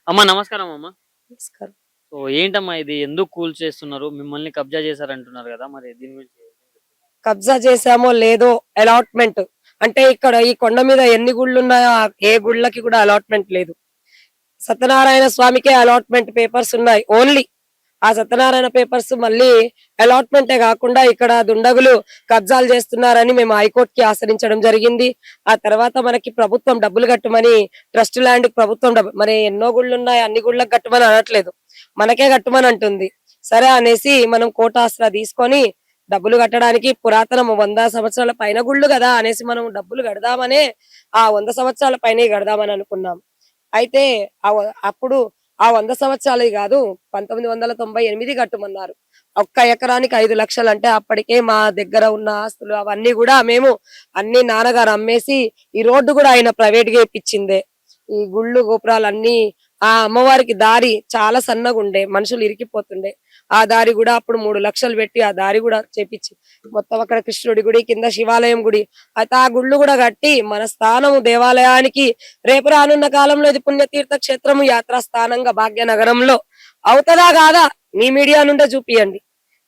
అమ్మా నమస్కారం అమ్మా. నమస్కారం. సో ఏంటమ్మా ఇది ఎందుకు కూల్చేస్తున్నారు? మిమ్మల్ని కబ్జా చేశారంటున్నారు కదా! మరి దీని గురించి కబ్జా చేశామో లేదో అలాట్‌మెంట్ అంటే ఇక్కడ ఈ కొండ మీద ఎన్ని గుళ్ళున్నాయో ఏ గుళ్ళకి కూడా అలాట్‌మెంట్ లేదు. సత్యనారాయణ స్వామికే అలాట్‌మెంట్ పేపర్స్ ఉన్నాయి. ఓన్లీ ఆ సత్యనారాయణ పేపర్స్ మళ్ళీ అలాట్‌మెంటే కాకుండా ఇక్కడ దుండగులు కబ్జాలు చేస్తున్నారని మేము హైకోర్టుకి ఆశ్రయించడం జరిగింది. ఆ తర్వాత మనకి ప్రభుత్వం డబ్బులు కట్టమని ట్రస్ట్ ల్యాండ్ ప్రభుత్వం మరి ఎన్నో గుళ్ళు ఉన్నాయి, అన్ని గుళ్ళకి కట్టమని అనట్లేదు, మనకే కట్టమని అంటుంది. సరే అనేసి మనం కోర్టు ఆసరా తీసుకొని డబ్బులు కట్టడానికి పురాతనం 100 సంవత్సరాల పైన గుళ్ళు కదా అనేసి మనం డబ్బులు కడదామనే ఆ 100 సంవత్సరాల పైనే కడదామని అనుకున్నాం. అయితే అప్పుడు ఆ 100 సంవత్సరాలు కాదు 1998 కట్టమన్నారు. ఒక్క ఎకరానికి 5 లక్షలు అంటే అప్పటికే మా దగ్గర ఉన్న ఆస్తులు అవన్నీ కూడా మేము అన్ని నాన్నగారు అమ్మేసి ఈ రోడ్డు కూడా ఆయన ప్రైవేట్ గా ఇప్పించిందే. ఈ గుళ్ళు గోపురాలు అన్ని ఆ అమ్మవారికి దారి చాలా సన్నగా ఉండే, మనుషులు ఇరికిపోతుండే. ఆ దారి కూడా అప్పుడు 3 లక్షలు పెట్టి ఆ దారి కూడా చేపించి మొత్తం అక్కడ కృష్ణుడి గుడి కింద శివాలయం గుడి అయితే ఆ గుళ్ళు కూడా కట్టి మన స్థానం దేవాలయానికి రేపు రానున్న కాలంలో ఇది పుణ్యతీర్థ క్షేత్రము యాత్రా స్థానంగా భాగ్యనగరంలో అవుతదా కాదా మీ మీడియా నుండే చూపియండి.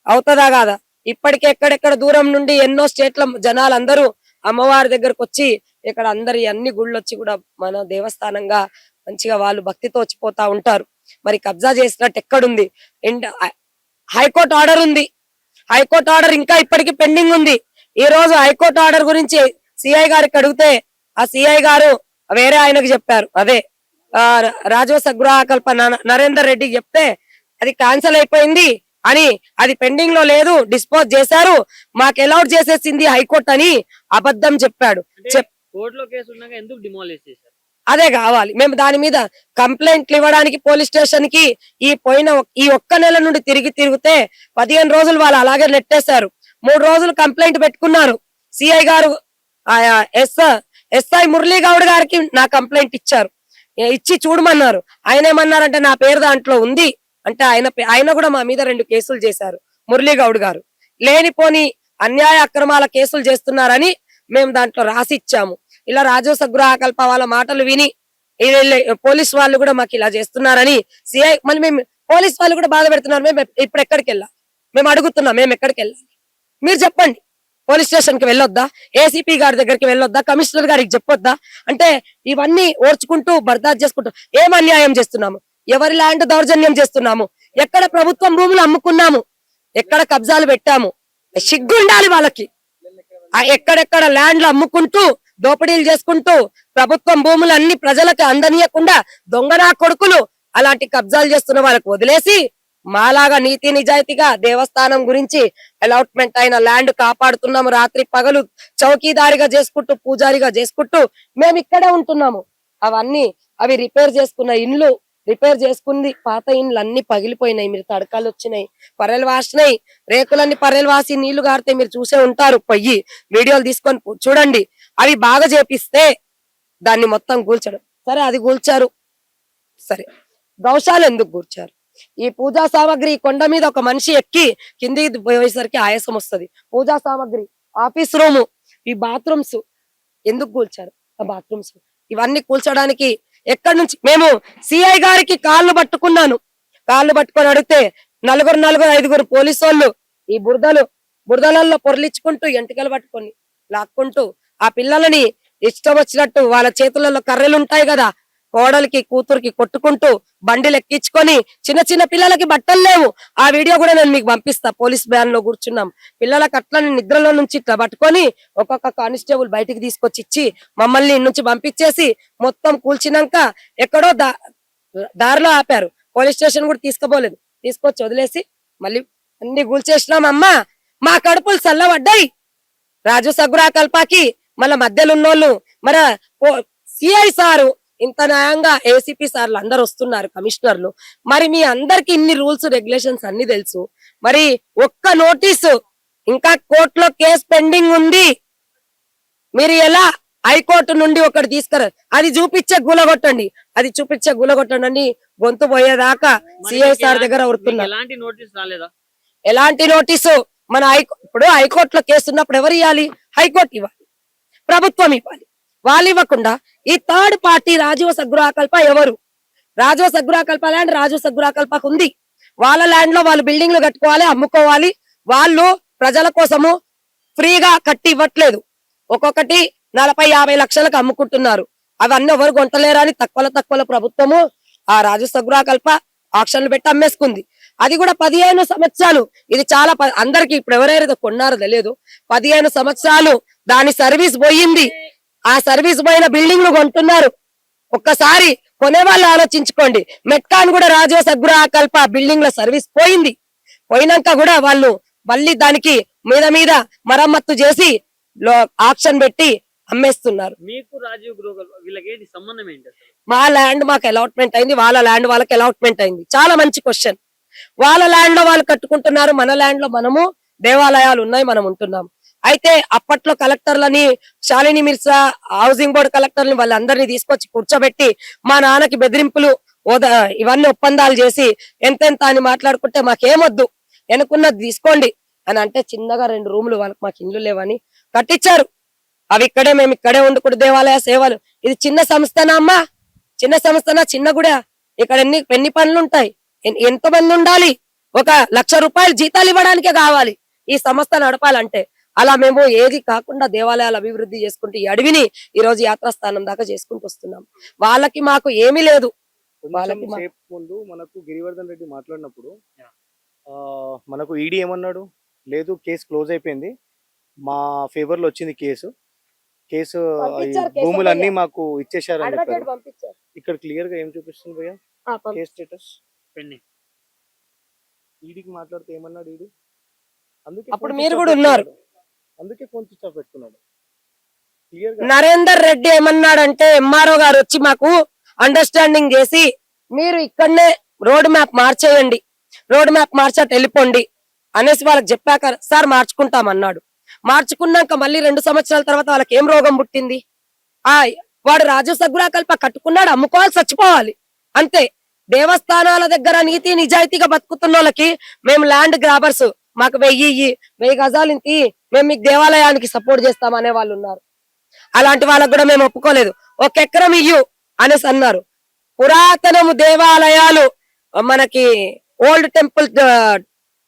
అవుతదా కాదా? ఇప్పటికే ఎక్కడెక్కడ దూరం నుండి ఎన్నో స్టేట్ల జనాలందరూ అమ్మవారి దగ్గరకు వచ్చి ఇక్కడ అందరి అన్ని గుళ్ళు వచ్చి కూడా మన దేవస్థానంగా మంచిగా వాళ్ళు భక్తితో వచ్చిపోతా ఉంటారు. మరి కబ్జా చేసినట్టు ఎక్కడుంది? హైకోర్టు ఆర్డర్ ఉంది. హైకోర్టు ఆర్డర్ ఇంకా ఇప్పటికీ పెండింగ్ ఉంది. ఈ రోజు హైకోర్టు ఆర్డర్ గురించి సిఐ గారికి అడిగితే ఆ సిఐ గారు వేరే ఆయనకు చెప్పారు. అదే రాజవస గృహకల్ప నరేందర్ రెడ్డికి చెప్తే అది క్యాన్సిల్ అయిపోయింది అని, అది పెండింగ్ లో లేదు, డిస్పోజ్ చేశారు, మాకు అలౌట్ చేసేసింది హైకోర్టు అని అబద్ధం చెప్పాడు. కోర్టులో కేసు ఉన్నాక ఎందుకు డిమాలిష్ చేశారు? అదే కావాలి. మేము దాని మీద కంప్లైంట్లు ఇవ్వడానికి పోలీస్ స్టేషన్ కి ఈ ఒక్క నెల నుండి తిరిగితే 15 రోజులు వాళ్ళు అలాగే నెట్టేశారు. 3 రోజులు కంప్లైంట్ పెట్టుకున్నారు. సిఐ గారు ఎస్ఐ మురళీ గౌడ్ గారికి నా కంప్లైంట్ ఇచ్చారు, ఇచ్చి చూడమన్నారు. ఆయన ఏమన్నారంటే నా పేరు దాంట్లో ఉంది అంటే ఆయన కూడా మా మీద 2 కేసులు చేశారు మురళీ గౌడ్ గారు. లేనిపోని అన్యాయ అక్రమాల కేసులు చేస్తున్నారని మేము దాంట్లో రాసి ఇచ్చాము. ఇలా రాజోస గృహకల్ప వాళ్ళ మాటలు విని పోలీస్ వాళ్ళు కూడా మాకు ఇలా చేస్తున్నారని సిఐ మళ్ళీ మేము పోలీస్ వాళ్ళు కూడా బాధ పెడుతున్నారు. మేము ఇప్పుడు ఎక్కడికి వెళ్ళాలి? మేము అడుగుతున్నాం, మేము ఎక్కడికి వెళ్ళాలి మీరు చెప్పండి. పోలీస్ స్టేషన్ కి వెళ్ళొద్దా? ఏసీపీ గారి దగ్గరికి వెళ్ళొద్దా? కమిషనర్ గారికి చెప్పొద్దా? అంటే ఇవన్నీ ఓర్చుకుంటూ బర్దాస్త్ చేసుకుంటూ ఏం అన్యాయం చేస్తున్నాము? ఎవరి ల్యాండ్ దౌర్జన్యం చేస్తున్నాము? ఎక్కడ ప్రభుత్వం భూములు అమ్ముకున్నాము? ఎక్కడ కబ్జాలు పెట్టాము? సిగ్గుండాలి వాళ్ళకి. ఎక్కడెక్కడ ల్యాండ్లు అమ్ముకుంటూ దోపిడీలు చేసుకుంటూ ప్రభుత్వం భూములు అన్ని ప్రజలకు అందనీయకుండా దొంగనా కొడుకులు అలాంటి కబ్జాలు చేస్తున్న వాళ్ళకు వదిలేసి మాలాగా నీతి నిజాయితీగా దేవస్థానం గురించి అలాట్మెంట్ అయిన ల్యాండ్ కాపాడుతున్నాము. రాత్రి పగలు చౌకీదారిగా చేసుకుంటూ పూజారిగా చేసుకుంటూ మేము ఇక్కడే ఉంటున్నాము. అవి రిపేర్ చేసుకున్న ఇండ్లు, రిపేర్ చేసుకుంది పాత ఇండ్లు అన్ని పగిలిపోయినాయి. మీరు తడకాలు వచ్చినాయి, పర్రెలు వాసినాయి, రేకులన్నీ పర్రెలు వాసి నీళ్లు గారితే మీరు చూసే ఉంటారు. పొయ్యి వీడియోలు తీసుకొని చూడండి. అవి బాగా చేపిస్తే దాన్ని మొత్తం కూల్చడం. సరే అది కూల్చారు, సరే గౌశాలు ఎందుకు కూర్చారు? ఈ పూజా సామాగ్రి కొండ మీద ఒక మనిషి ఎక్కి కిందికి పోయేసరికి ఆయాసం వస్తుంది. పూజా సామాగ్రి, ఆఫీస్ రూము, ఈ బాత్రూమ్స్ ఎందుకు కూల్చారు? ఆ బాత్రూమ్స్ ఇవన్నీ కూల్చడానికి ఎక్కడి నుంచి? మేము సిఐ గారికి కాళ్ళు పట్టుకొని అడిగితే నలుగురు 5 పోలీసు వాళ్ళు ఈ బురదలలో పొరలించుకుంటూ ఎంటికలు పట్టుకొని లాక్కుంటూ ఆ పిల్లలని ఇష్టం వచ్చినట్టు వాళ్ళ చేతులలో కర్రెలు ఉంటాయి కదా, కోడలికి కూతురికి కొట్టుకుంటూ బండిలు ఎక్కించుకొని చిన్న పిల్లలకి బట్టలు లేవు. ఆ వీడియో కూడా నేను మీకు పంపిస్తా. పోలీస్ వ్యాన్ లో కూర్చున్నాం, పిల్లలకి అట్లని నిద్రలో నుంచి ఇట్లా పట్టుకొని ఒక్కొక్క కానిస్టేబుల్ బయటికి తీసుకొచ్చి ఇచ్చి మమ్మల్ని నుంచి పంపించేసి మొత్తం కూల్చినాక ఎక్కడో దారిలో ఆపారు. పోలీస్ స్టేషన్ కూడా తీసుకుపోలేదు, తీసుకొచ్చి వదిలేసి మళ్ళీ అన్ని కూల్చేసినాం. అమ్మా మా కడుపులు చల్లబడ్డాయి రాజు సగురా కల్పాకి. మళ్ళా మధ్యలో ఉన్నోళ్ళు మన సిఐ సారు ఇంత న్యాయంగా ఏసీపీ సార్లు అందరు వస్తున్నారు, కమిషనర్లు. మరి మీ అందరికి ఇన్ని రూల్స్ రెగ్యులేషన్స్ అన్ని తెలుసు. మరి ఒక్క నోటీసు ఇంకా కోర్టులో కేసు పెండింగ్ ఉంది. మీరు ఎలా హైకోర్టు నుండి ఒకటి తీసుకురా, అది చూపించే గులగొట్టండి అని గొంతు పోయేదాకా సిఐ సార్ దగ్గర ఉరుతున్నారు. ఎలాంటి నోటీసు? మన ఇప్పుడు హైకోర్టులో కేసు ఉన్నప్పుడు ఎవరు ఇవ్వాలి? హైకోర్టు ఇవ్వాలి, ప్రభుత్వం ఇవ్వాలి. వాళ్ళు ఇవ్వకుండా ఈ థర్డ్ పార్టీ రాజీవ గృహకల్ప ఎవరు? రాజో సగ్గురాకల్ప ల్యాండ్ రాజో సగ్గురాకల్పకు ఉంది. వాళ్ళ ల్యాండ్ లో వాళ్ళు బిల్డింగ్లు కట్టుకోవాలి, అమ్ముకోవాలి. వాళ్ళు ప్రజల కోసము ఫ్రీగా కట్టి ఇవ్వట్లేదు. ఒక్కొక్కటి 40-50 లక్షలకు అమ్ముకుంటున్నారు. అవన్నీ ఎవరు కొంటలేరని తక్కువ ప్రభుత్వము ఆ రాజు సగ్గురాకల్ప ఆక్షన్లు పెట్టి అమ్మేసుకుంది. అది కూడా 15 సంవత్సరాలు. ఇది చాలా అందరికి ఇప్పుడు ఎవరైతే కొన్నారో తెలియదు. 15 సంవత్సరాలు దాని సర్వీస్ పోయింది. ఆ సర్వీస్ పోయిన బిల్డింగ్లు కొంటున్నారు. ఒక్కసారి కొనే వాళ్ళు ఆలోచించుకోండి. మెట్కాన్ కూడా రాజో సగ్గురాకల్ప బిల్డింగ్ లో సర్వీస్ పోయింది. పోయినాక కూడా వాళ్ళు మళ్ళీ దానికి మీద మరమ్మత్తు చేసి ఆక్షన్ పెట్టి అమ్మేస్తున్నారు. మీకు రాజీవ్ గృహ వీళ్ళకి ఏంటి సంబంధం ఏంటి అసలు? మా ల్యాండ్ మాకు అలాట్మెంట్ అయింది, వాళ్ళ ల్యాండ్ వాళ్ళకి అలాట్మెంట్ అయింది. చాలా మంచి క్వశ్చన్. వాళ్ళ ల్యాండ్ లో వాళ్ళు కట్టుకుంటున్నారు, మన ల్యాండ్ లో మనము దేవాలయాలు ఉన్నాయి, మనం ఉంటున్నాం. అయితే అప్పట్లో కలెక్టర్లని, శాలిని మిర్సా, హౌసింగ్ బోర్డు కలెక్టర్ని వాళ్ళందరినీ తీసుకొచ్చి కూర్చోబెట్టి మా నాన్నకి బెదిరింపులు ఇవన్నీ ఒప్పందాలు చేసి ఎంతెంత అని మాట్లాడుకుంటే మాకేమొద్దు, ఎనుకున్నది తీసుకోండి అని అంటే చిన్నగా 2 రూములు వాళ్ళకి మాకు ఇల్లు లేవని కట్టించారు. అవి ఇక్కడే మేము ఇక్కడే వండుకుంటూ దేవాలయ సేవలు. ఇది చిన్న సంస్థనా అమ్మా? చిన్న సంస్థనా? చిన్న కూడా ఇక్కడ ఎన్ని పనులు ఉంటాయి, ఎంత మంది ఉండాలి? 1,00,000 రూపాయలు జీతాలు ఇవ్వడానికే కావాలి ఈ సంస్థ నడపాలంటే. అలా మేము ఏది కాకుండా దేవాలయాలు అభివృద్ధి చేసుకుంటూ ఈ అడవిని ఈ రోజు యాత్రాస్థానం దాకా చేసుకుంటూ వస్తున్నాం. వాళ్ళకి మాకు ఏమీ లేదు. వాళ్ళకి సేపు ముందు మనకు గిరివర్ధన్ రెడ్డి మాట్లాడినప్పుడు మనకు ఈడీ ఏమన్నాడు, లేదు కేసు క్లోజ్ అయిపోయింది, మా ఫేవర్ లో వచ్చింది కేసు పంపించారు, కేసు భూములన్నీ మాకు ఇచ్చేసారని అడ్వకేట్ చెప్పారు. పంపించారు. ఇక్కడ క్లియర్ గా ఏం చూపిస్తుంది భయ్యా కేస్ స్టేటస్? పెండింగ్. ఈడీకి మాట్లాడితే ఏమన్నాడు ఈడీ? అందుకే అప్పుడు మీరు కూడా ఉన్నారు. అందుకే ఫోన్ స్విచ్ ఆఫ్ పెట్టుకున్నాడు. క్లియర్ గా నరేందర్ రెడ్డి ఏమన్నాడంటే ఎంఆర్ఓ గారు వచ్చి మాకు అండర్స్టాండింగ్ చేసి మీరు ఇక్కడనే రోడ్ మ్యాప్ మార్చేయండి, రోడ్ మ్యాప్ మార్చాట వెళ్ళిపోండి అనేసి వాళ్ళకి చెప్పాక సార్ మార్చుకుంటామన్నాడు. మార్చుకున్నాక మళ్ళీ 2 సంవత్సరాల తర్వాత వాళ్ళకి ఏం రోగం పుట్టింది? వాడు రాజు సగ్గురాకల్ప కట్టుకున్నాడు, అమ్ముకోవాలి, చచ్చిపోవాలి అంతే. దేవస్థానాల దగ్గర నీతి నిజాయితీగా బతుకుతున్న వాళ్ళకి మేము ల్యాండ్ గ్రాబర్స్, మాకు 1000 గజాలు ఇంటి, మేము మీకు దేవాలయానికి సపోర్ట్ చేస్తాం అనే వాళ్ళు ఉన్నారు. అలాంటి వాళ్ళకు కూడా మేము ఒప్పుకోలేదు. 1 ఎకరం ఇయ్యు అనేసి అన్నారు. పురాతనము దేవాలయాలు మనకి ఓల్డ్ టెంపుల్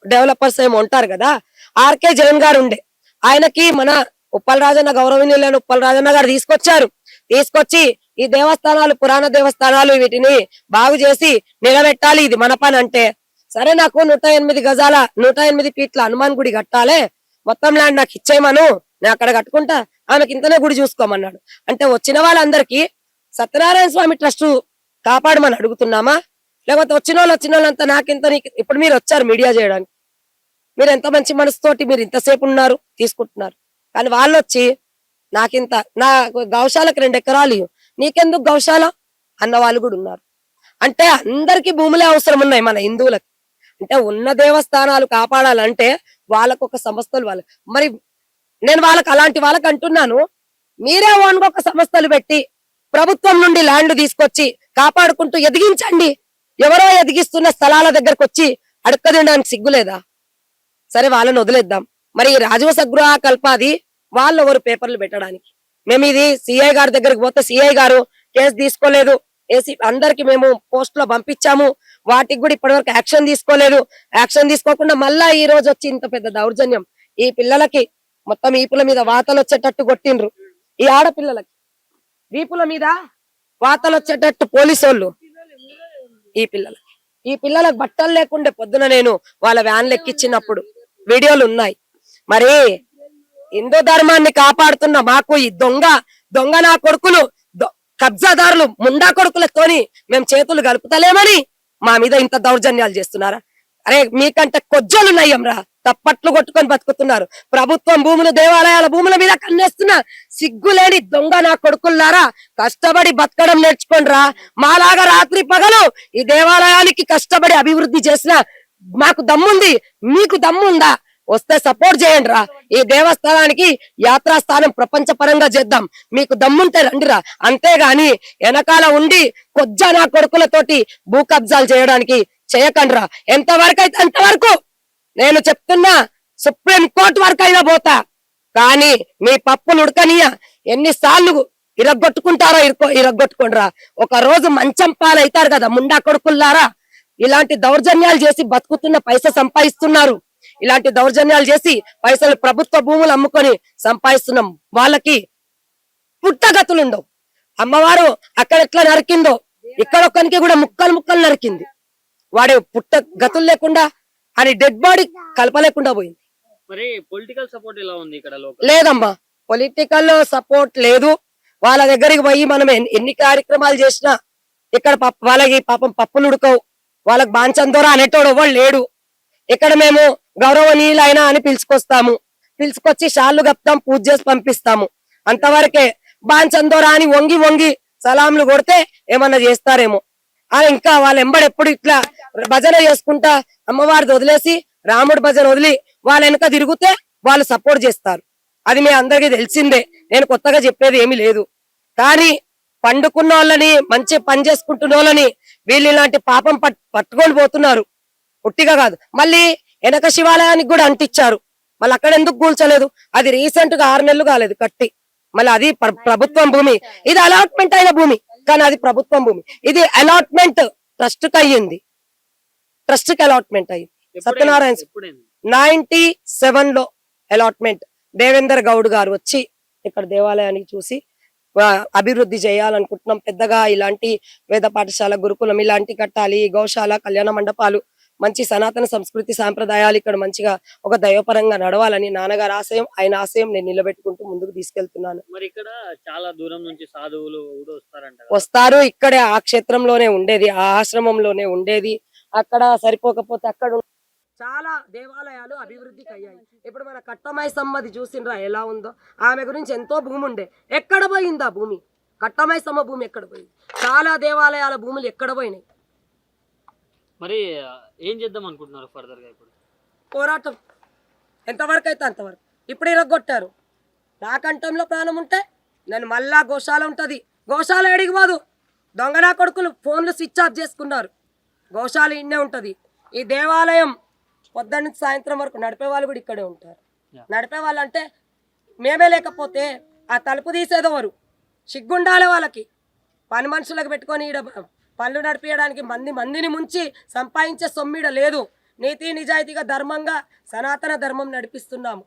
డెవలపర్స్ ఏమో ఉంటారు కదా, ఆర్కే జైన్ గారు ఉండే, ఆయనకి మన ఉప్పల రాజన్న గౌరవనీయులైన ఉప్పల రాజన్న గారు తీసుకొచ్చి ఈ దేవస్థానాలు, పురాణ దేవస్థానాలు వీటిని బాగు చేసి నిలబెట్టాలి, ఇది మన పని అంటే, సరే నాకు 108 గజాల 108 ఫీట్ల హనుమాన్ గుడి కట్టాలే, మొత్తం ల్యాండ్ నాకు ఇచ్చేయమను, నేను అక్కడ కట్టుకుంటా, ఆమెకి ఇంతనే గుడి చూసుకోమన్నాడు. అంటే వచ్చిన వాళ్ళందరికీ సత్యనారాయణ స్వామి ట్రస్ట్ కాపాడమని అడుగుతున్నామా, లేకపోతే వచ్చిన వాళ్ళంతా నాకింత ఇప్పుడు మీరు వచ్చారు మీడియా చేయడానికి, మీరు ఎంత మంచి మనసుతోటి మీరు ఇంతసేపు ఉన్నారు, తీసుకుంటున్నారు. కానీ వాళ్ళు వచ్చి నాకింత, నా గౌశాలకు 2 ఎకరాలు నీకెందుకు గౌశాల అన్న వాళ్ళు కూడా ఉన్నారు. అంటే అందరికీ భూములే అవసరం ఉన్నాయి మన హిందువులకి. అంటే ఉన్న దేవస్థానాలు కాపాడాలంటే వాళ్ళకు ఒక సంస్థలు మరి నేను అలాంటి వాళ్ళకి అంటున్నాను, మీరే ఓన్గా ఒక సంస్థలు పెట్టి ప్రభుత్వం నుండి ల్యాండ్ తీసుకొచ్చి కాపాడుకుంటూ ఎదిగించండి. ఎవరో ఎదిగిస్తున్న స్థలాల దగ్గరకు వచ్చి అడుక్క తినడానికి సిగ్గులేదా? సరే వాళ్ళని వదిలేద్దాం. మరి రాజవ సగ్గురాకల్పాది వాళ్ళు ఎవరు పేపర్లు పెట్టడానికి? మేము ఇది సిఐ గారి దగ్గరికి పోతే సిఐ గారు కేసు తీసుకోలేదు, అందరికి మేము పోస్ట్ లో పంపించాము, వాటికి కూడా ఇప్పటివరకు యాక్షన్ తీసుకోలేదు. యాక్షన్ తీసుకోకుండా మళ్ళా ఈ రోజు వచ్చి ఇంత పెద్ద దౌర్జన్యం. ఈ పిల్లలకి మొత్తం ఈపుల మీద వాతలు వచ్చేటట్టు కొట్టిండ్రు. ఈ ఆడపిల్లలకి వీపుల మీద వాతలు వచ్చేటట్టు పోలీసోళ్ళు ఈ పిల్లలకు బట్టలు లేకుండే పొద్దున నేను వాళ్ళ వ్యాన్లు ఎక్కించినప్పుడు వీడియోలు ఉన్నాయి. మరి హిందూ ధర్మాన్ని కాపాడుతున్న మాకు ఈ దొంగ నా కొడుకులు, కబ్జాదారులు, ముండా కొడుకులతోని మేము చేతులు కలుపుతలేమని మా మీద ఇంత దౌర్జన్యాలు చేస్తున్నారా? అరే మీకంటే కొజ్జలు నయ్యంరా, తప్పట్లు కొట్టుకొని బతుకుతున్నారు. ప్రభుత్వం భూములు, దేవాలయాల భూముల మీద కన్నేస్తున్న సిగ్గులేని దొంగ నా కొడుకుల్లారా, కష్టపడి బతకడం నేర్చుకోండిరా. మాలాగా రాత్రి పగలు ఈ దేవాలయానికి కష్టపడి అభివృద్ధి చేసిన మాకు దమ్ముంది, మీకు దమ్ముందా? వస్తే సపోర్ట్ చేయండి రా. ఈ దేవస్థానానికి యాత్రాస్థానం ప్రపంచ పరంగా చేద్దాం, మీకు దమ్ముంటే రండిరా. అంతేగాని వెనకాల ఉండి కొజ్జా నా కొడుకులతోటి భూ కబ్జాలు చేయడానికి చేయకండిరా. ఎంతవరకు అయితే అంతవరకు నేను చెప్తున్నా, సుప్రీం కోర్టు వరకు అయినా పోతా, కానీ మీ పప్పులు ఉడకనియా. ఎన్నిసార్లు ఇరగొట్టుకుంటారో ఇరగొట్టుకుంటారా, ఒక రోజు మంచం పాలైతారు కదా ముండా కొడుకుల్లారా. ఇలాంటి దౌర్జన్యాలు చేసి బతుకుతున్న పైసా సంపాదిస్తున్నారు. ఇలాంటి దౌర్జన్యాలు చేసి పైసలు ప్రభుత్వ భూములు అమ్ముకొని సంపాదిస్తున్నాం. వాళ్ళకి పుట్టగతులుండవు. అమ్మవారు అక్కడ ఎట్లా నరికిందో ఇక్కడ ఒక్కనికి కూడా ముక్కలు ముక్కలు నరికింది. వాడు పుట్ట గతులు లేకుండా అని డెడ్ బాడీ కలపలేకుండా పోయింది. మరి పొలిటికల్ సపోర్ట్ ఎలా ఉంది ఇక్కడ లోకల్? లేదమ్మా, పొలిటికల్ సపోర్ట్ లేదు. వాళ్ళ దగ్గరికి పోయి మనం ఎన్ని కార్యక్రమాలు చేసినా ఇక్కడ వాళ్ళకి పాపం పప్పులు ఉడకవు. వాళ్ళకి బాంచందోరా అనేటోడు ఎవడు లేడు. ఇక్కడ మేము గౌరవనీయులైనా అని పిలుచుకొస్తాము, పిలుచుకొచ్చి షాళ్ళు కప్తాం, పూజ చేసి పంపిస్తాము. అంతవరకే. బాంచందోరా అని వంగి వంగి సలాంలు కొడితే ఏమన్నా చేస్తారేమో అని ఇంకా వాళ్ళ ఎంబడెప్పుడు ఇట్లా భజన చేసుకుంటా అమ్మవారిది వదిలేసి రాముడి భజన వదిలి వాళ్ళ వెనక తిరిగితే వాళ్ళు సపోర్ట్ చేస్తారు. అది మీ అందరికీ తెలిసిందే, నేను కొత్తగా చెప్పేది ఏమీ లేదు. కానీ పండుకున్న వాళ్ళని, మంచి పని చేసుకుంటున్న వాళ్ళని వీళ్ళు ఇలాంటి పాపం పట్టుకొని పోతున్నారు. పుట్టిగా కాదు, మళ్ళీ వెనక శివాలయానికి కూడా అంటించారు. మళ్ళీ అక్కడ ఎందుకు కూల్చలేదు? అది రీసెంట్ గా 6 నెలలు కాలేదు కట్టి. మళ్ళీ అది ప్రభుత్వం భూమి. ఇది అలాట్మెంట్ అయిన భూమి, కానీ అది ప్రభుత్వం భూమి. ఇది అలాట్మెంట్ ట్రస్ట్ కి అయ్యింది, ట్రస్ట్ కి అలాట్మెంట్ అయ్యింది. సత్యనారాయణ 97 లో అలాట్మెంట్. దేవేందర్ గౌడ్ గారు వచ్చి ఇక్కడ దేవాలయానికి చూసి అభివృద్ధి చేయాలనుకుంటున్నాం, పెద్దగా ఇలాంటి వేద పాఠశాల, గురుకులం ఇలాంటి కట్టాలి, గౌశాల, కళ్యాణ మండపాలు, మంచి సనాతన సంస్కృతి సాంప్రదాయాలు ఇక్కడ మంచిగా ఒక దైవపరంగా నడవాలని నాన్నగారు ఆశయం, ఆయన ఆశయం నేను నిలబెట్టుకుంటూ ముందుకు తీసుకెళ్తున్నాను. మరి ఇక్కడ చాలా దూరం నుంచి సాధువులు కూడా వస్తారంట. వస్తారు. ఇక్కడే ఆ క్షేత్రంలోనే ఉండేది, ఆ ఆశ్రమంలోనే ఉండేది. అక్కడ సరిపోకపోతే అక్కడ చాలా దేవాలయాలు అభివృద్ధికి అయ్యాయి. ఇప్పుడు మన కట్టమైసమ్మది చూసిండ్రా ఎలా ఉందో? ఆమె గురించి ఎంతో భూమి ఉండే, ఎక్కడ పోయింది ఆ భూమి? కట్టమైసమ్మ భూమి ఎక్కడ పోయింది? చాలా దేవాలయాల భూములు ఎక్కడ పోయినాయి? మరి ఏం చేద్దాం అనుకుంటున్నారు ఫర్దర్ గా? ఇప్పుడు పోరాటం ఎంతవరకు అయితే అంతవరకు. ఇప్పుడు ఇరగొట్టారు. నా కంఠంలో ప్రాణం ఉంటే నేను మళ్ళా గోశాల ఉంటది. గోశాల ఎడిగి పోదు. దొంగనా కొడుకులు ఫోన్లు స్విచ్ ఆఫ్ చేసుకున్నారు. గోశాల ఇన్నే ఉంటది. ఈ దేవాలయం పొద్దున్న నుంచి సాయంత్రం వరకు నడిపే వాళ్ళు కూడా ఇక్కడే ఉంటారు. నడిపే వాళ్ళు అంటే మేమే లేకపోతే ఆ తలుపు తీసేదెవరు? సిగ్గుండాలి వాళ్ళకి. పని మనుషులకు పెట్టుకొని ఈడ పనులు నడిపించడానికి మందిని ముంచి సంపాదించే సొమ్మిడ లేదు. నీతి నిజాయితీగా ధర్మంగా సనాతన ధర్మం నడిపిస్తున్నాము.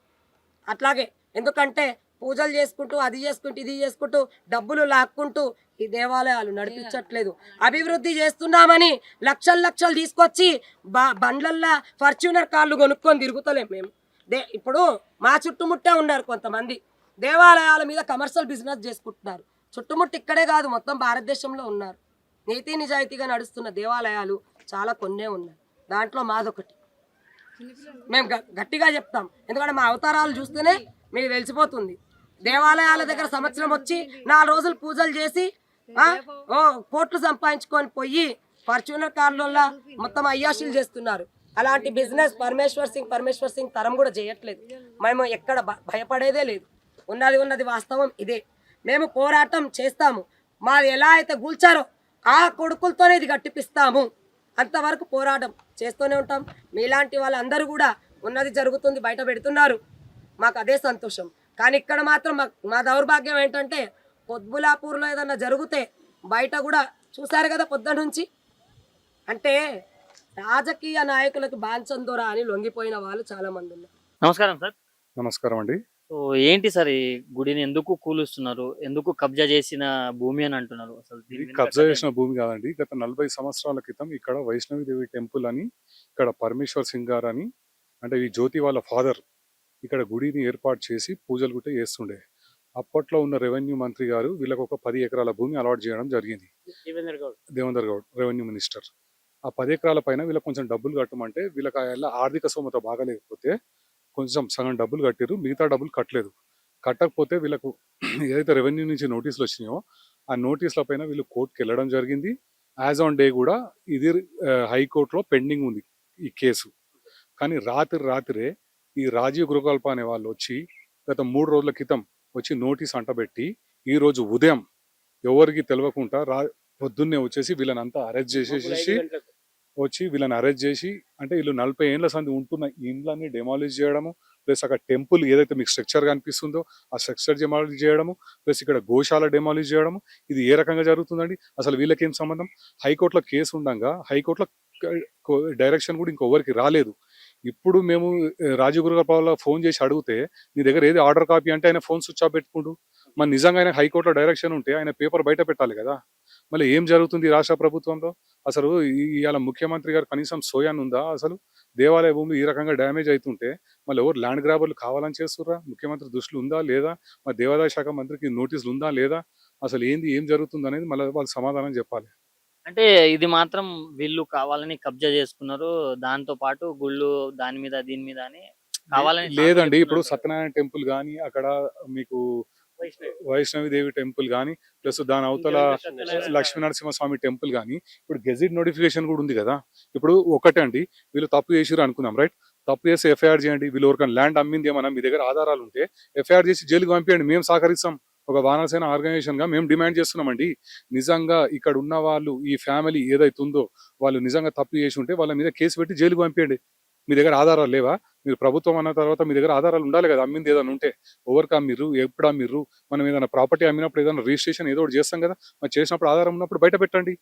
అట్లాగే ఎందుకంటే పూజలు చేసుకుంటూ అది చేసుకుంటూ ఇది చేసుకుంటూ డబ్బులు లాక్కుంటూ ఈ దేవాలయాలు నడిపించట్లేదు. అభివృద్ధి చేస్తున్నామని లక్షలు తీసుకొచ్చి బండ్లల్లా ఫార్చ్యూనర్ కార్లు కొనుక్కొని తిరుగుతలేం మేము. ఇప్పుడు మా చుట్టుముట్టే ఉన్నారు కొంతమంది దేవాలయాల మీద కమర్షియల్ బిజినెస్ చేసుకుంటున్నారు. చుట్టుముట్టు ఇక్కడే కాదు, మొత్తం భారతదేశంలో ఉన్నారు. నీతి నిజాయితీగా నడుస్తున్న దేవాలయాలు చాలా కొన్నే ఉన్నాయి. దాంట్లో మాదొకటి. మేము గట్టిగా చెప్తాం, ఎందుకంటే మా అవతారాలు చూస్తేనే మీకు తెలిసిపోతుంది. దేవాలయాల దగ్గర సంవత్సరం వచ్చి 4 రోజులు పూజలు చేసి కోట్లు సంపాదించుకొని పోయి ఫార్చ్యూనర్ కార్లలో మొత్తం అయ్యాషులు చేస్తున్నారు. అలాంటి బిజినెస్ పరమేశ్వర్ సింగ్ తరం కూడా చేయట్లేదు. మేము ఎక్కడ భయపడేదే లేదు. ఉన్నది వాస్తవం ఇదే. మేము పోరాటం చేస్తాము. మాది ఎలా అయితే కూల్చారో ఆ కొడుకులతోనే ఇది గట్టిపిస్తాము. అంతవరకు పోరాటం చేస్తూనే ఉంటాం. మీలాంటి వాళ్ళందరూ కూడా ఉన్నది జరుగుతుంది బయట పెడుతున్నారు, మాకు అదే సంతోషం. కానీ ఇక్కడ మాత్రం మా దౌర్భాగ్యం ఏంటంటే పొద్దులాపూర్లో ఏదన్నా జరిగితే బయట కూడా చూశారు కదా పొద్దున నుంచి. అంటే రాజకీయ నాయకులకు బాంచందోరా అని లొంగిపోయిన వాళ్ళు చాలా మంది ఉన్నారు. నమస్కారం సార్. నమస్కారం అండి. సో ఏంటి సార్ ఈ గుడిని ఎందుకు కూలుస్తున్నారు? ఎందుకు కబ్జా చేసిన భూమి అని అంటున్నారు? అసలు ఇది కబ్జా చేసిన భూమి కాదండి. గత 40 సంవత్సరాల క్రితం ఇక్కడ వైష్ణవిదేవి టెంపుల్ అని, ఇక్కడ పరమేశ్వర్ సింగ్ గారు అని, అంటే ఈ జ్యోతి వాళ్ళ ఫాదర్ ఇక్కడ గుడిని ఏర్పాటు చేసి పూజలు కూడా చేస్తుండే. అప్పట్లో ఉన్న రెవెన్యూ మంత్రి గారు వీళ్ళకి ఒక 10 ఎకరాల భూమి అలాట్ చేయడం జరిగింది. Devender Goud revenue minister. ఆ 10 ఎకరాల పైన వీళ్ళకి కొంచెం డబ్బులు కట్టమంటే వీళ్ళకి ఆర్థిక స్తోమత బాగాలేకపోతే కొంచెం సగం డబ్బులు కట్టారు, మిగతా డబ్బులు కట్టలేదు. కట్టకపోతే వీళ్ళకు ఏదైతే రెవెన్యూ నుంచి నోటీసులు వచ్చినాయో ఆ నోటీసుల పైన వీళ్ళు కోర్టుకి వెళ్ళడం జరిగింది. యాజ్ ఆన్ డే కూడా ఇది హైకోర్టులో పెండింగ్ ఉంది ఈ కేసు. కానీ రాత్రే ఈ రాజీవ్ గృహకల్ప అనే వాళ్ళు వచ్చి గత 3 రోజుల క్రితం వచ్చి నోటీస్ అంటబెట్టి ఈ రోజు ఉదయం ఎవరికి తెలియకుండా పొద్దున్నే వచ్చేసి వీళ్ళని అంతా అరెస్ట్ చేసి వీళ్ళని అరెస్ట్ చేసి, అంటే వీళ్ళు 40 ఏళ్ల సంది ఉంటున్న ఇండ్లన్నీ డెమాలిష్ చేయడము, ప్లస్ అక్కడ టెంపుల్ ఏదైతే మీకు స్ట్రక్చర్ కనిపిస్తుందో ఆ స్ట్రక్చర్ డెమాలిష్ చేయడము, ప్లస్ ఇక్కడ గోశాల డెమాలిష్ చేయడము, ఇది ఏ రకంగా జరుగుతుందండి? అసలు వీళ్ళకి ఏం సంబంధం? హైకోర్టులో కేసు ఉండగా హైకోర్టులో డైరెక్షన్ కూడా ఇంకొవరికి రాలేదు. ఇప్పుడు మేము రాజీవ్ గురుగారు ఫోన్ చేసి అడిగితే నీ దగ్గర ఏది ఆర్డర్ కాపీ అంటే ఆయన ఫోన్ స్విచ్ ఆఫ్ పెట్టుకుంటూ, మరి నిజంగా ఆయన హైకోర్టులో డైరెక్షన్ ఉంటే ఆయన పేపర్ బయట పెట్టాలి కదా. మళ్ళీ ఏం జరుగుతుంది ఈ రాష్ట్ర ప్రభుత్వంలో? అసలు ఇవాళ ముఖ్యమంత్రి గారు కనీసం సోయాన్ ఉందా? అసలు దేవాలయ భూములు ఈ రకంగా డ్యామేజ్ అవుతుంటే మళ్ళీ ఎవరు ల్యాండ్ గ్రాబర్లు కావాలని చేస్తుర్రా? ముఖ్యమంత్రి దృష్టిలో ఉందా లేదా? మరి దేవాదాయ శాఖ మంత్రికి నోటీసులు ఉందా లేదా? అసలు ఏంది ఏం జరుగుతుంది అనేది మళ్ళీ వాళ్ళు సమాధానం చెప్పాలి. అంటే ఇది మాత్రం వీళ్ళు కావాలని కబ్జా చేసుకున్నారు. దాంతో పాటు గుళ్ళు దాని మీద దీని మీద అని కావాలని లేదండి, ఇప్పుడు చెప్తున్నారు. సత్యనారాయణ టెంపుల్ గానీ, అక్కడ మీకు వైష్ణవి. వైష్ణవి దేవి టెంపుల్ గానీ, ప్లస్ దాని అవతల లక్ష్మీ నరసింహస్వామి టెంపుల్ గానీ, ఇప్పుడు గెజిట్ నోటిఫికేషన్ కూడా ఉంది కదా. ఇప్పుడు ఒకటే అండి, వీళ్ళు తప్పు చేసిరు అనుకుందాం, రైట్? తప్పు చేసి ఎఫ్ఐఆర్ చేయండి. వీళ్ళు ఎవరికైనా ల్యాండ్ అమ్మింది ఏమన్నా మీ దగ్గర ఆధారాలు ఉంటే ఎఫ్ఐఆర్ చేసి జైలుకి పంపించండి. మేము సహకరిస్తాం. ఒక వానరసేన ఆర్గనైజేషన్ గా మేము డిమాండ్ చేస్తున్నామండి. నిజంగా ఇక్కడ ఉన్న వాళ్ళు, ఈ ఫ్యామిలీ ఏదైతే ఉందో వాళ్ళు నిజంగా తప్పు చేసి ఉంటే వాళ్ళ మీద కేసు పెట్టి జైలుకి పంపించండి. మీ దగ్గర ఆధారాలు లేవా? మీరు ప్రభుత్వం అన్న తర్వాత మీ దగ్గర ఆధారాలు ఉండాలి కదా. అమ్మింది ఏదైనా ఉంటే ఎవరికి అమ్మిర్రు, ఎప్పుడు అమ్మిర్రు, మనం ఏదైనా ప్రాపర్టీ అమ్మినప్పుడు ఏదైనా రిజిస్ట్రేషన్ ఏదో ఒకటి చేస్తాం కదా. మరి చేసినప్పుడు ఆధారం ఉన్నప్పుడు బయట పెట్టండి.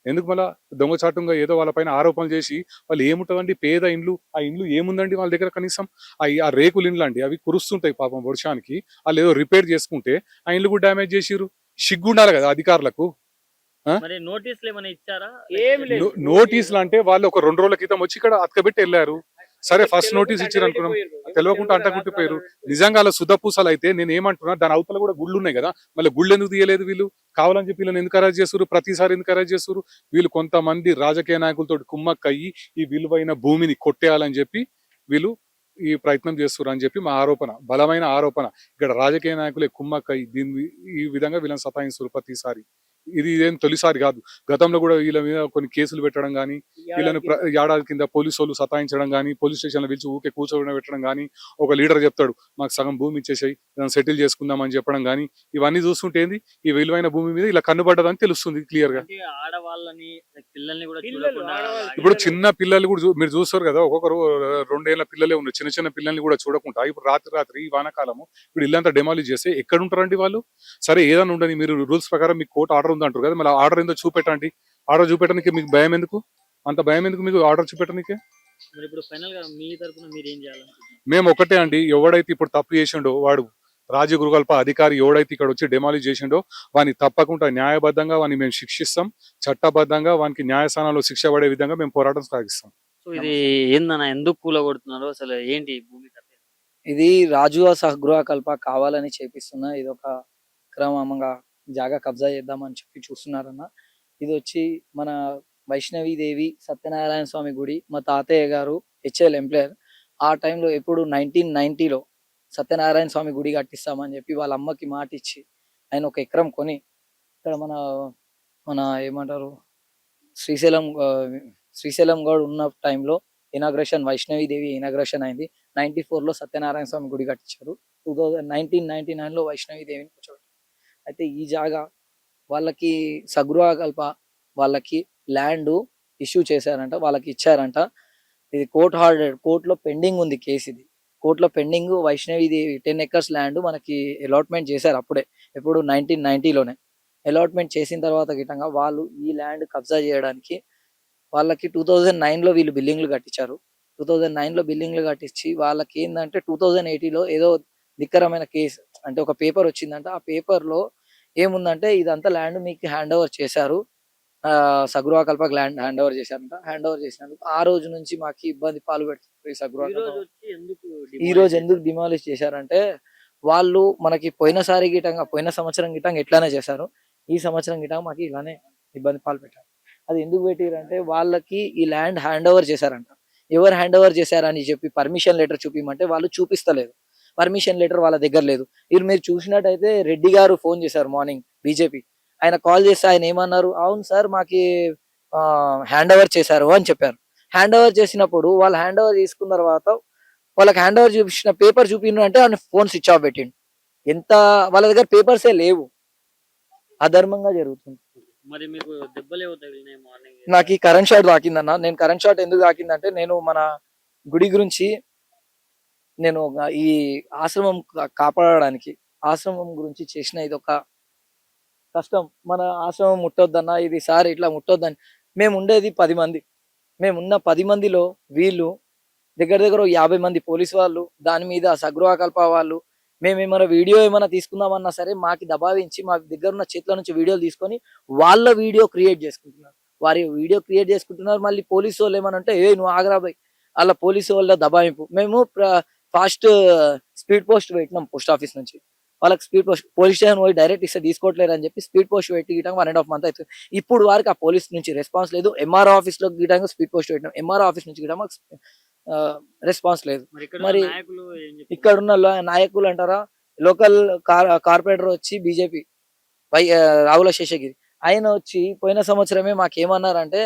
ఎందుకు మళ్ళా దొంగచాటుగా ఏదో వాళ్ళపైన ఆరోపణలు చేసి వాళ్ళు ఏముంటుందండి, పేద ఇండ్లు, ఆ ఇండ్లు ఏముందండి వాళ్ళ దగ్గర కనీసం? ఆ రేకులు ఇండ్లు అండి, అవి కురుస్తుంటాయి పాపం వర్షానికి. వాళ్ళు ఏదో రిపేర్ చేసుకుంటే ఆ ఇండ్లు కూడా డ్యామేజ్ చేసిర్రు. సిగ్గుండాలి కదా అధికారులకు. మరి నోటీసులు ఏమైనా ఇచ్చారా? ఏమి లేదు. నోటీసులు అంటే వాళ్ళు ఒక 2 రోజుల క్రితం వచ్చి ఇక్కడ అతకబెట్టి వెళ్ళారు. సరే ఫస్ట్ నోటీస్ ఇచ్చారు అనుకున్నాం, తెలియకుండా అంటగుట్టిపోయారు. నిజంగా అలా సుధపూసలు అయితే నేను ఏమంటున్నా, దాని అవతల కూడా గుళ్ళు ఉన్నాయి కదా, మళ్ళీ గుళ్ళు ఎందుకు తీయలేదు వీళ్ళు? కావాలని చెప్పి వీళ్ళని ఎందుకు అరెస్ట్ చేస్తారు? ప్రతిసారి ఎందుకు అరెస్ట్ చేస్తారు? వీళ్ళు కొంతమంది రాజకీయ నాయకులతో కుమ్మక్కయ్యి ఈ విలువైన భూమిని కొట్టేయాలని చెప్పి వీళ్ళు ఈ ప్రయత్నం చేస్తారు అని చెప్పి మా ఆరోపణ, బలమైన ఆరోపణ. ఇక్కడ రాజకీయ నాయకులే కుమ్మక్కయ్యి దీన్ని ఈ విధంగా వీళ్ళని సతాయిస్తారు ప్రతిసారి. ఇది ఏం తొలిసారి కాదు. గతంలో కూడా వీళ్ళ మీద కొన్ని కేసులు పెట్టడం కానీ, వీళ్ళని ఏడాది కింద పోలీసు వాళ్ళు సతాయించడం కానీ, పోలీస్ స్టేషన్లో పిలిచి ఊకే కూర్చోబెట్టడం పెట్టడం కానీ, ఒక లీడర్ చెప్తాడు మాకు సగం భూమి ఇచ్చేసాయి సెటిల్ చేసుకుందామని చెప్పడం కానీ, ఇవన్నీ చూస్తుంటే ఏంది, ఈ విలువైన భూమి మీద ఇలా కన్నుబడ్డదని తెలుస్తుంది క్లియర్ గా. అంటే ఆడవాళ్ళని పిల్లల్ని కూడా పిల్లలు, చూడకుండా ఆడవాళ్ళు. ఇప్పుడు చిన్న పిల్లలు కూడా మీరు చూస్తారు కదా, ఒక్కొక్కరు 2 ఏళ్ల పిల్లలే ఉన్నారు. చిన్న చిన్న పిల్లల్ని కూడా చూడకుండా ఇప్పుడు రాత్రి ఈ వానాకాలము ఇప్పుడు ఇల్లంతా డెమాలిష్ చేస్తే ఎక్కడ ఉంటారండి వాళ్ళు? సరే ఏదైనా ఉండని, మీరు రూల్స్ ప్రకారం మీకు కోర్టు ఆర్డర్ ఉంది అంటారు కదా, మళ్ళీ ఆర్డర్ ఏందో చూపెట్టండి. ఆర్డర్ చూపెట్టడానికి మీకు భయం ఎందుకు? అంత భయం ఎందుకు మీకు ఆర్డర్ చూపెట్టడానికి? మరి ఇప్పుడు ఫైనల్ గా మీ తరపున మీరు ఏం చేయాలనుకుంటున్నారు? మేము ఒకటే అండి, ఎవడైతే ఇప్పుడు తప్పు చేసిండో వాడు రాజ్య గృహకల్ప అధికారి ఎవడైతే ఇక్కడ వచ్చి డెమాలిష్ చేసిండో వాని తప్పకుండా న్యాయబద్ధంగా వాని మేము శిక్షిస్తాం. చట్టబద్ధంగా వానికి న్యాయస్థానంలో శిక్ష పడే విధంగా మేము పోరాటం సాగిస్తాం. సో ఇది ఏందన్నా, ఎందుకు కూలగొడుతున్నారు? అసలు ఏంటి భూమి కథ? ఇది రాజువ సహగృహ కల్ప కావాలని చేపిస్తున్న ఇది ఒక క్రమంగా జాగా కబ్జా చేద్దామని చెప్పి చూస్తున్నారన్న. ఇది వచ్చి మన వైష్ణవీదేవి సత్యనారాయణ స్వామి గుడి. మా తాతయ్య గారు హెచ్ఎల్ ఎంప్లాయర్. ఆ టైంలో ఎప్పుడు 1990లో సత్యనారాయణ స్వామి గుడి కట్టిస్తామని చెప్పి వాళ్ళ అమ్మకి మాట ఇచ్చి ఆయన ఒక ఎకరం కొని ఇక్కడ మన మన ఏమంటారు శ్రీశైలం గౌడ్ ఉన్న టైంలో ఇనాగ్రేషన్, వైష్ణవీదేవి ఇనాగ్రేషన్ అయింది. 94లో సత్యనారాయణ స్వామి గుడి కట్టించారు. 1999లో వైష్ణవీదేవిని కూర్చోబెట్టారు. అయితే ఈ జాగా వాళ్ళకి సగృహ కల్ప వాళ్ళకి ల్యాండ్ ఇష్యూ చేశారంట, వాళ్ళకి ఇచ్చారంట. ఇది కోర్టులో పెండింగ్ ఉంది కేసు. ఇది కోర్టులో పెండింగ్. వైష్ణవీదేవి 10 acres ల్యాండ్ మనకి అలాట్మెంట్ చేశారు అప్పుడే, ఎప్పుడు 1990లోనే అలాట్మెంట్ చేసిన తర్వాత గిట్టంగా వాళ్ళు ఈ ల్యాండ్ కబ్జా చేయడానికి వాళ్ళకి 2009లో వీళ్ళు బిల్డింగ్లు కట్టించారు. 2009లో బిల్డింగ్లు కట్టించి వాళ్ళకి ఏంటంటే 2080లో ఏదో ధిక్కరమైన కేసు అంటే ఒక పేపర్ వచ్చిందంట. ఆ పేపర్ లో ఏముందంటే ఇదంతా ల్యాండ్ మీకు హ్యాండ్ ఓవర్ చేశారు, సగృహ కల్పకు ల్యాండ్ హ్యాండ్ ఓవర్ చేశారంట. హ్యాండ్ ఓవర్ చేసినందుకు ఆ రోజు నుంచి మాకు ఇబ్బంది పాలు పెడుతుంది ఈ సగృహ ఈ కల్ప. రోజు వచ్చి ఎందుకు ఈ రోజు ఎందుకు డిమాలిష్ చేశారంటే వాళ్ళు మనకి పోయిన సంవత్సరం గిటంగా ఎట్లానే చేశారు, ఈ సంవత్సరం గిటంగా మాకు ఇలానే ఇబ్బంది పాలు పెట్టారు. అది ఎందుకు పెట్టారంటే వాళ్ళకి ఈ ల్యాండ్ హ్యాండ్ ఓవర్ చేశారంట. ఎవరు హ్యాండ్ ఓవర్ చేశారని చెప్పి పర్మిషన్ లెటర్ చూపిమంటే వాళ్ళు చూపిస్తలేదు. పర్మిషన్ లెటర్ వాళ్ళ దగ్గర లేదు. ఇది మీరు చూసినట్టయితే రెడ్డి గారు ఫోన్ చేశారు మార్నింగ్, బీజేపీ ఆయన కాల్ చేస్తే ఆయన ఏమన్నారు, అవును సార్ మాకి హ్యాండ్ ఓవర్ చేశారు అని చెప్పారు. హ్యాండ్ ఓవర్ చేసినప్పుడు వాళ్ళు హ్యాండ్ ఓవర్ తీసుకున్న తర్వాత వాళ్ళకి హ్యాండ్ ఓవర్ చూపించిన పేపర్ చూపిన అంటే ఆయన ఫోన్ స్విచ్ ఆఫ్ పెట్టిండు. ఎంత వాళ్ళ దగ్గర పేపర్సే లేవు. అధర్మంగా జరుగుతుంది. మరి మీకు దెబ్బలేవో తగిలినాయి మార్నింగ్? నాకు ఈ కరెంట్ షాట్ తాకిందన్న. నేను కరెంట్ షాట్ ఎందుకు తాకిందంటే నేను మన గుడి గురించి నేను ఈ ఆశ్రమం కాపాడడానికి ఆశ్రమం గురించి చేసిన ఇది ఒక కష్టం. మన ఆశ్రమం ముట్టొద్దన్నా ఇది సార్ ఇట్లా ముట్టొద్దని. మేము ఉండేది 10 మంది. మేమున్న 10 మందిలో వీళ్ళు దగ్గర దగ్గర 50 మంది పోలీసు వాళ్ళు, దాని మీద సగృహకల్ప వాళ్ళు, మేమేమైనా వీడియో ఏమైనా తీసుకుందామన్నా సరే మాకి దబావించి మా దగ్గర ఉన్న చేతుల నుంచి వీడియోలు తీసుకొని వాళ్ళ వీడియో క్రియేట్ చేసుకుంటున్నారు. వారి వీడియో క్రియేట్ చేసుకుంటున్నారు. మళ్ళీ పోలీసు వాళ్ళు ఏమని అంటే ఏ నువ్వు ఆగరా బై, అలా పోలీసు వాళ్ళ దబాయింపు. మేము ఫాస్ట్ స్పీడ్ పోస్ట్ పెట్టినాం పోస్ట్ ఆఫీస్ నుంచి. వాళ్ళకి స్పీడ్ పోస్ట్ పోలీస్ స్టేషన్ పోయి డైరెక్ట్ ఇస్తే తీసుకోవట్లేరు అని చెప్పి స్పీడ్ పోస్ట్ పెట్టి గీయడం 1.5 month అవుతుంది. ఇప్పుడు వరకు ఆ పోలీస్ నుంచి రెస్పాన్స్ లేదు. ఎంఆర్ఓ ఆఫీస్ లో గీయడానికి స్పీడ్ పోస్ట్ పెట్టినాం. ఎంఆర్ఓ ఆఫీస్ నుంచి గీయడం రెస్పాన్స్ లేదు. మరి నాయకులు ఏం చెప్తున్నారు? ఇక్కడ ఉన్న నాయకులు అంటారా, లోకల్ కార్పొరేటర్ వచ్చి బీజేపీ రావుల శేషగిరి ఆయన వచ్చి పోయిన సంవత్సరమే మాకు ఏమన్నారంటే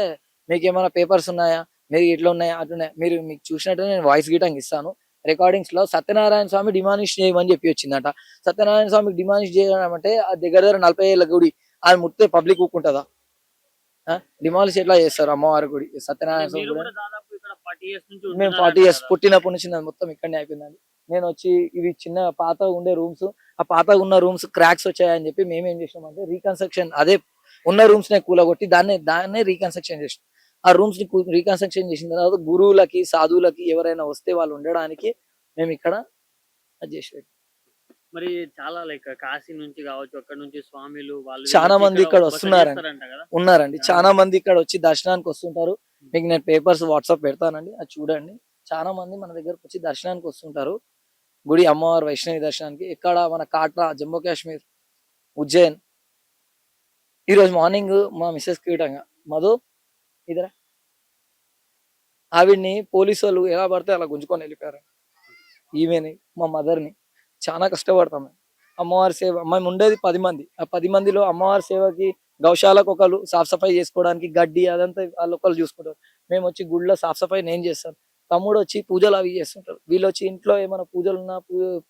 మీకు ఏమైనా పేపర్స్ ఉన్నాయా, మీరు ఇట్లా ఉన్నాయా అట్లున్నాయా, మీరు మీకు చూసినట్టు నేను వాయిస్ గీయడానికి ఇస్తాను, రికార్డింగ్స్ లో సత్యనారాయణ స్వామి డిమానిష్ చేయమని చెప్పి వచ్చిందట. సత్యనారాయణ స్వామికి డిమానిష్ చేయడం అంటే ఆ దగ్గర దగ్గర 40 ఏళ్ళ గుడి, అది ముట్టే పబ్లిక్ ఊకుంటుందా? డిమాలిష్ ఎట్లా చేస్తారు అమ్మవారి గుడి సత్యనారాయణ స్వామి మీరు గుడి? కూడా దాదాపు ఇక్కడ 40 years నుంచి మేము ఉంటున్నారు 40 years కదా. పుట్టినప్పటి నుంచి నాది మొత్తం ఇక్కడనే అయిపోయిందండి. నేను వచ్చి ఇవి చిన్న పాత ఉండే రూమ్స్, ఆ పాతగా ఉన్న రూమ్స్ క్రాక్స్ వచ్చాయని చెప్పి మేమేం చేసినామంటే రీకన్స్ట్రక్షన్, అదే ఉన్న రూమ్స్ నే కూలగొట్టి దాన్నే రీకన్స్ట్రక్షన్ చేసినాం. ఆ రూమ్స్ ని రీకన్స్ట్రక్షన్ చేసిన తర్వాత గురువులకి సాధువులకి ఎవరైనా వస్తే వాళ్ళు ఉండడానికి మేము ఇక్కడ అది చేసి పెట్టాం. మరి చాలా లైక్ కాశీ నుంచి కావచ్చు, అక్కడ నుంచి స్వామిలు వాళ్ళు చాలా వీళ్ళు మంది ఇక్కడ బస వస్తున్నారండి. చేస్తారంట కదా. ఉన్నారండి, చాలా మంది ఇక్కడ వచ్చి దర్శనానికి వస్తుంటారు. మీకు నేను పేపర్స్ వాట్సాప్ పెడతానండి, అది చూడండి. చాలా మంది మన దగ్గరకు వచ్చి దర్శనానికి వస్తుంటారు. గుడి అమ్మవారి వైష్ణవి దర్శనానికి ఇక్కడ మన కాట్రా, జమ్మూ కాశ్మీర్, ఉజ్జయిన్. ఈ రోజు మార్నింగ్ మా మిస్సెస్ కీటంగా మధు ఇదరా ఆవిడ్ని పోలీసు వాళ్ళు ఎలా పడితే అలా గుంజుకొని వెళ్ళిపోయారు. ఈమెని మా మదర్ని చాలా కష్టపడతాం మేము. అమ్మవారి సేవ మేము ఉండేది 10 మంది. ఆ 10 మందిలో అమ్మవారి సేవకి గౌశాలకు ఒకరు సాఫ్ సఫాయి చేసుకోవడానికి గడ్డి అదంతా వాళ్ళు ఒకరు చూసుకుంటారు. మేము వచ్చి గుడిలో సాఫ్ సఫాయి నేను చేస్తాను, తమ్ముడు వచ్చి పూజలు అవి చేస్తుంటారు. వీళ్ళు వచ్చి ఇంట్లో ఏమైనా పూజలు ఉన్నా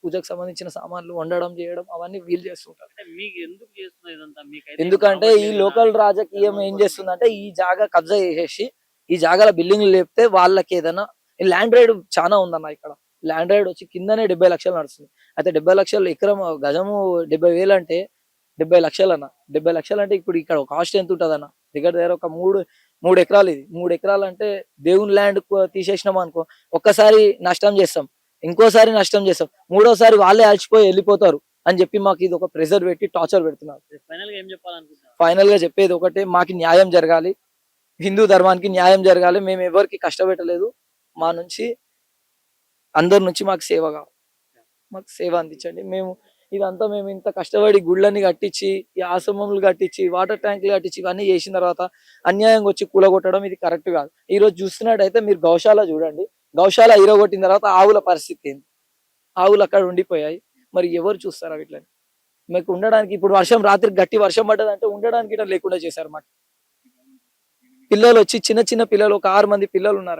పూజకు సంబంధించిన సామాన్లు వండడం చేయడం అవన్నీ వీళ్ళు చేస్తుంటారు. అంటే మీకు ఎందుకు చేస్తున్నారు ఇదంతా? మీకైతే ఎందుకంటే ఈ లోకల్ రాజకీయం ఏం చేస్తుందంటే ఈ జాగా కబ్జా చేసేసి ఈ జాగాల బిల్డింగ్లు లేపితే వాళ్ళకి ఏదైనా ల్యాండ్ రైడ్ చాలా ఉందన్న. ఇక్కడ ల్యాండ్ రైడ్ వచ్చి కిందనే 70 లక్షలు నడుస్తుంది. అయితే 70 లక్షలు ఎకరం గజము 70,000 అంటే 70 లక్షలు అన్న. 70 లక్షలు అంటే ఇప్పుడు ఇక్కడ కాస్ట్ ఎంత ఉంటుంది అన్న? దగ్గర దగ్గర ఒక 3 ఎకరాలు. ఇది 3 ఎకరాలు అంటే దేవుని ల్యాండ్ తీసేసినాం అనుకో, ఒక్కసారి నష్టం చేస్తాం, ఇంకోసారి నష్టం చేస్తాం, మూడోసారి వాళ్ళే అలసిపోయి వెళ్ళిపోతారు అని చెప్పి మాకు ఇది ఒక ప్రెజర్ పెట్టి టార్చర్ పెడుతున్నారు. ఫైనల్ గా ఏం చెప్పాలనుకుంటున్నారు? ఫైనల్ గా చెప్పేది ఒకటే, మాకు న్యాయం జరగాలి, హిందూ ధర్మానికి న్యాయం జరగాలి. మేము ఎవరికి కష్టపెట్టలేదు. మా నుంచి అందరి నుంచి మాకు సేవ కావాలి, మాకు సేవ అందించండి. ఇదంతా మేము ఇంత కష్టపడి గుళ్ళని కట్టించి, ఈ ఆశ్రమములు కట్టించి, వాటర్ ట్యాంకులు కట్టించి ఇవన్నీ చేసిన తర్వాత అన్యాయంగా వచ్చి కూలగొట్టడం ఇది కరెక్ట్ కాదు. ఈ రోజు చూస్తున్నట్టయితే మీరు గౌశాల చూడండి, గౌశాల ఇరగొట్టిన తర్వాత ఆవుల పరిస్థితి ఏంది? ఆవులు అక్కడ ఉండిపోయాయి. మరి ఎవరు చూస్తారా వీటిని? మీకు ఉండడానికి ఇప్పుడు రాత్రి గట్టి వర్షం పడ్డదంటే ఉండడానికి ఇట్లా లేకుండా చేశారు. మాకు పిల్లలు వచ్చి చిన్న చిన్న పిల్లలు, ఒక 6 మంది పిల్లలు ఉన్నారు.